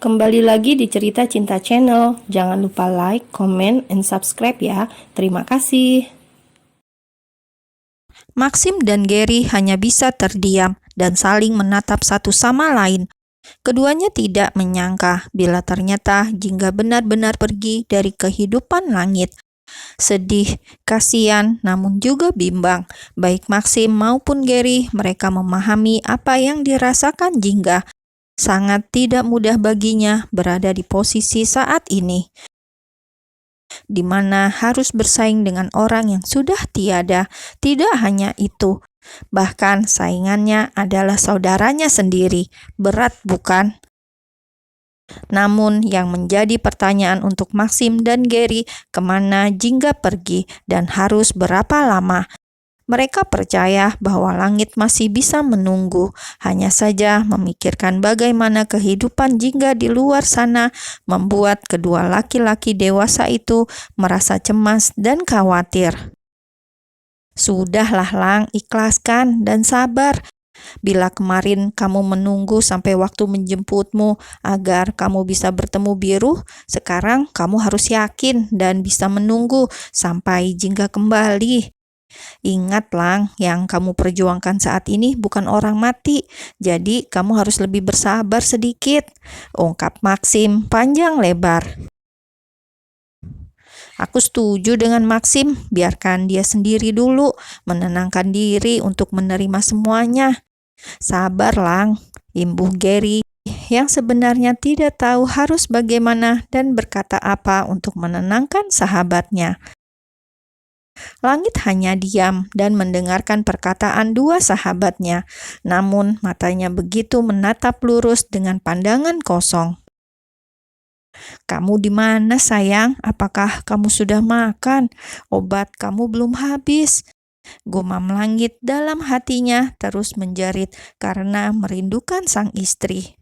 Kembali lagi di Cerita Cinta Channel. Jangan lupa like, comment, and subscribe ya. Terima kasih. Maxim dan Gary hanya bisa terdiam dan saling menatap satu sama lain. Keduanya tidak menyangka bila ternyata Jingga benar-benar pergi dari kehidupan langit. Sedih, kasihan, namun juga bimbang. Baik Maxim maupun Gary, mereka memahami apa yang dirasakan Jingga. Sangat tidak mudah baginya berada di posisi saat ini, di mana harus bersaing dengan orang yang sudah tiada. Tidak hanya itu, bahkan saingannya adalah saudaranya sendiri. Berat bukan? Namun yang menjadi pertanyaan untuk Maxim dan Gary, kemana Jingga pergi dan harus berapa lama? Mereka percaya bahwa langit masih bisa menunggu, hanya saja memikirkan bagaimana kehidupan Jingga di luar sana membuat kedua laki-laki dewasa itu merasa cemas dan khawatir. Sudahlah Lang, ikhlaskan dan sabar. Bila kemarin kamu menunggu sampai waktu menjemputmu agar kamu bisa bertemu Biru, sekarang kamu harus yakin dan bisa menunggu sampai Jingga kembali. Ingat Lang, yang kamu perjuangkan saat ini bukan orang mati, jadi kamu harus lebih bersabar sedikit, ungkap Maxim panjang lebar. Aku setuju dengan Maxim, biarkan dia sendiri dulu, menenangkan diri untuk menerima semuanya. Sabar Lang, imbuh Gary yang sebenarnya tidak tahu harus bagaimana dan berkata apa untuk menenangkan sahabatnya. Langit hanya diam dan mendengarkan perkataan dua sahabatnya, namun matanya begitu menatap lurus dengan pandangan kosong. "Kamu di mana, sayang? Apakah kamu sudah makan? Obat kamu belum habis," gumam Langit dalam hatinya terus menjerit karena merindukan sang istri.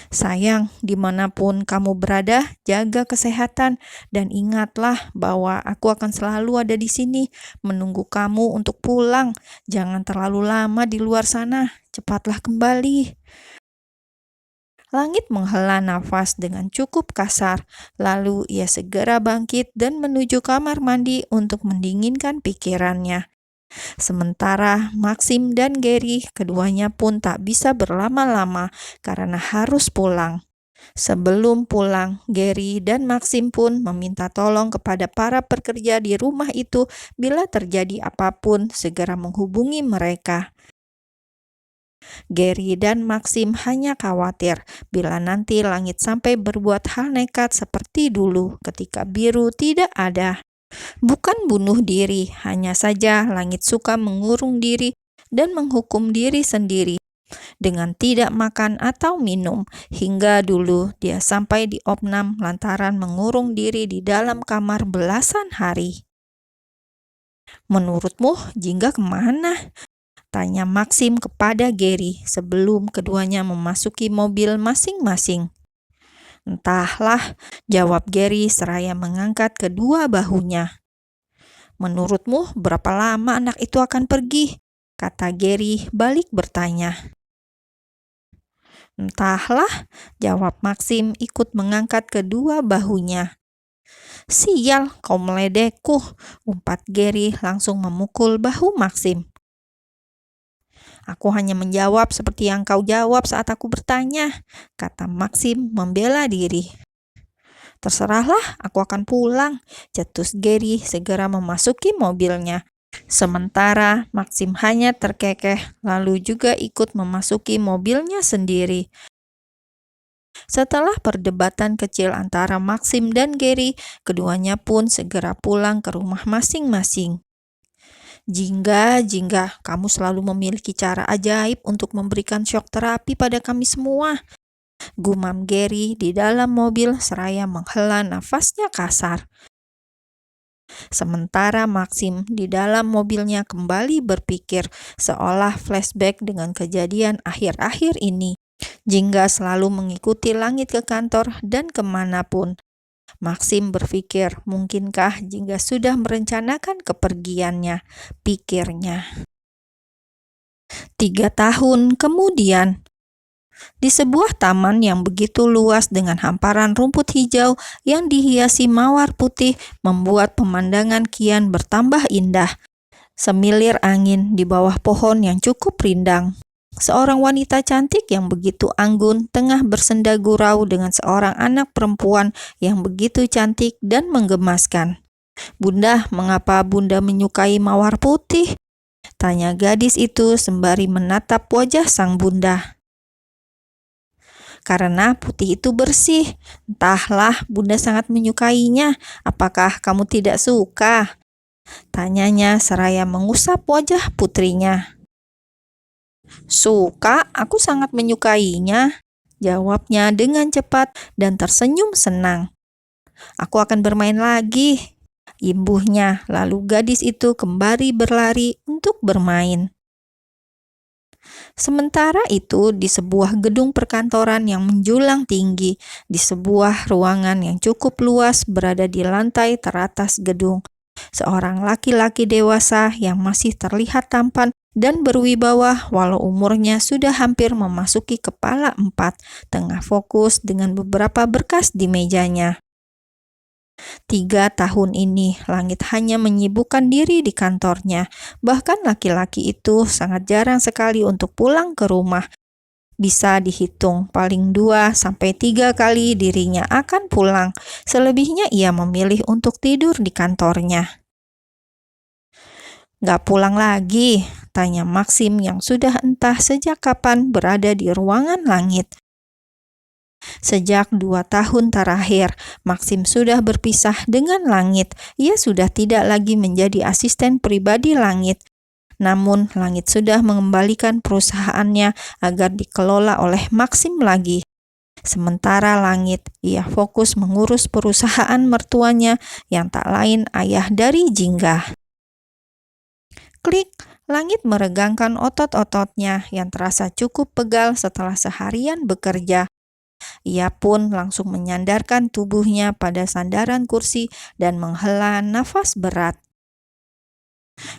"Sayang, dimanapun kamu berada, jaga kesehatan dan ingatlah bahwa aku akan selalu ada di sini menunggu kamu untuk pulang. Jangan terlalu lama di luar sana, cepatlah kembali." Langit menghela nafas dengan cukup kasar, lalu ia segera bangkit dan menuju kamar mandi untuk mendinginkan pikirannya. Sementara Maxim dan Gary, keduanya pun tak bisa berlama-lama karena harus pulang. Sebelum pulang, Gary dan Maxim pun meminta tolong kepada para pekerja di rumah itu bila terjadi apapun segera menghubungi mereka. Gary dan Maxim hanya khawatir bila nanti Langit sampai berbuat hal nekat seperti dulu ketika Biru tidak ada. Bukan bunuh diri, hanya saja Langit suka mengurung diri dan menghukum diri sendiri dengan tidak makan atau minum, hingga dulu dia sampai diopnam lantaran mengurung diri di dalam kamar belasan hari. "Menurutmu Jingga kemana?" tanya Maxim kepada Gary sebelum keduanya memasuki mobil masing-masing. "Entahlah," jawab Gary seraya mengangkat kedua bahunya. "Menurutmu berapa lama anak itu akan pergi?" kata Gary balik bertanya. "Entahlah," jawab Maxim ikut mengangkat kedua bahunya. "Sial, kau meledekku," umpat Gary langsung memukul bahu Maxim. "Aku hanya menjawab seperti yang kau jawab saat aku bertanya," kata Maxim membela diri. "Terserahlah, aku akan pulang," cetus Gary segera memasuki mobilnya. Sementara Maxim hanya terkekeh lalu juga ikut memasuki mobilnya sendiri. Setelah perdebatan kecil antara Maxim dan Gary, keduanya pun segera pulang ke rumah masing-masing. Jingga, kamu selalu memiliki cara ajaib untuk memberikan shock terapi pada kami semua," gumam Gary di dalam mobil seraya menghela nafasnya kasar. Sementara Maxim di dalam mobilnya kembali berpikir seolah flashback dengan kejadian akhir-akhir ini. Jingga selalu mengikuti Langit ke kantor dan kemanapun. Maxim berpikir, mungkinkah Jingga sudah merencanakan kepergiannya, pikirnya. 3 tahun kemudian, Di sebuah taman yang begitu luas dengan hamparan rumput hijau yang dihiasi mawar putih membuat pemandangan kian bertambah indah. Semilir angin di bawah pohon yang cukup rindang. Seorang wanita cantik yang begitu anggun tengah bersenda gurau dengan seorang anak perempuan yang begitu cantik dan menggemaskan. "Bunda, mengapa Bunda menyukai mawar putih?" tanya gadis itu sembari menatap wajah sang bunda. "Karena putih itu bersih. Entahlah, Bunda sangat menyukainya. Apakah kamu tidak suka?" tanyanya seraya mengusap wajah putrinya. "Suka, aku sangat menyukainya," jawabnya dengan cepat dan tersenyum senang. "Aku akan bermain lagi," imbuhnya, lalu gadis itu kembali berlari untuk bermain. Sementara itu, di sebuah gedung perkantoran yang menjulang tinggi, di sebuah ruangan yang cukup luas berada di lantai teratas gedung, seorang laki-laki dewasa yang masih terlihat tampan dan berwibawa walau umurnya sudah hampir memasuki kepala 4, tengah fokus dengan beberapa berkas di mejanya. 3 tahun ini, Langit hanya menyibukkan diri di kantornya. Bahkan laki-laki itu sangat jarang sekali untuk pulang ke rumah. Bisa dihitung paling 2-3 kali dirinya akan pulang. Selebihnya ia memilih untuk tidur di kantornya. "Gak pulang lagi?" tanya Maxim yang sudah entah sejak kapan berada di ruangan Langit. Sejak 2 tahun terakhir, Maxim sudah berpisah dengan Langit. Ia sudah tidak lagi menjadi asisten pribadi Langit. Namun, Langit sudah mengembalikan perusahaannya agar dikelola oleh Maxim lagi. Sementara Langit, ia fokus mengurus perusahaan mertuanya yang tak lain ayah dari Jingga. Klik, Langit meregangkan otot-ototnya yang terasa cukup pegal setelah seharian bekerja. Ia pun langsung menyandarkan tubuhnya pada sandaran kursi dan menghela nafas berat.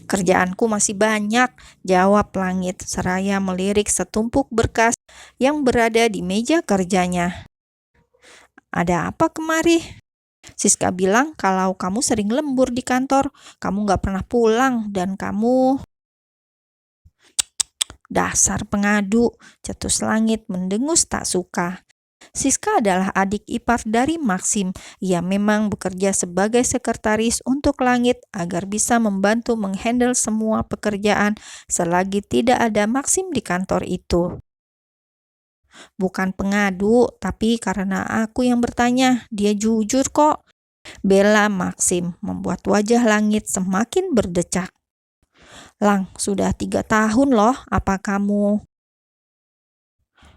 "Kerjaanku masih banyak," jawab Langit seraya melirik setumpuk berkas yang berada di meja kerjanya. "Ada apa kemari? Siska bilang kalau kamu sering lembur di kantor, kamu gak pernah pulang dan kamu..." "Dasar pengadu," cetus Langit mendengus tak suka. Siska adalah adik ipar dari Maxim. Ia memang bekerja sebagai sekretaris untuk Langit agar bisa membantu menghandle semua pekerjaan selagi tidak ada Maxim di kantor itu. "Bukan pengadu, tapi karena aku yang bertanya. Dia jujur kok," bela Maxim, membuat wajah Langit semakin berdecak. "Lang, sudah 3 tahun loh, apa kamu..."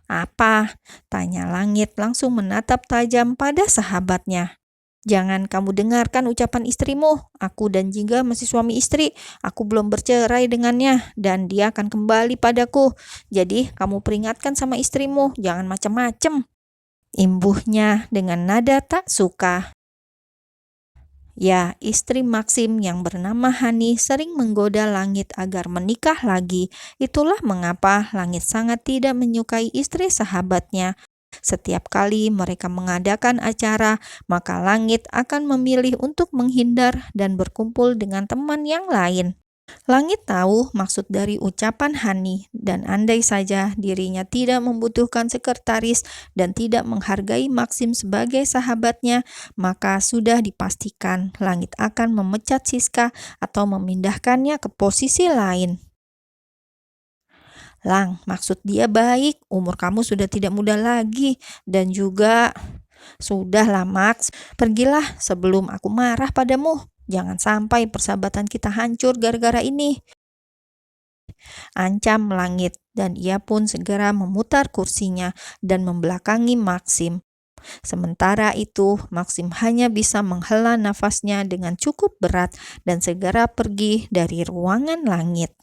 "Apa?" tanya Langit langsung menatap tajam pada sahabatnya. "Jangan kamu dengarkan ucapan istrimu. Aku dan Jingga masih suami istri. Aku belum bercerai dengannya dan dia akan kembali padaku. Jadi kamu peringatkan sama istrimu, jangan macam-macam," imbuhnya dengan nada tak suka. Ya, istri Maxim yang bernama Hani sering menggoda Langit agar menikah lagi. Itulah mengapa Langit sangat tidak menyukai istri sahabatnya. Setiap kali mereka mengadakan acara, maka Langit akan memilih untuk menghindar dan berkumpul dengan teman yang lain. Langit tahu maksud dari ucapan Hani, dan andai saja dirinya tidak membutuhkan sekretaris dan tidak menghargai Maxim sebagai sahabatnya, maka sudah dipastikan Langit akan memecat Siska atau memindahkannya ke posisi lain. "Lang, maksud dia baik, umur kamu sudah tidak muda lagi, dan juga..." "Sudahlah Max, pergilah sebelum aku marah padamu. Jangan sampai persahabatan kita hancur gara-gara ini," ancam Langit, dan ia pun segera memutar kursinya dan membelakangi Maxim. Sementara itu, Maxim hanya bisa menghela nafasnya dengan cukup berat dan segera pergi dari ruangan Langit.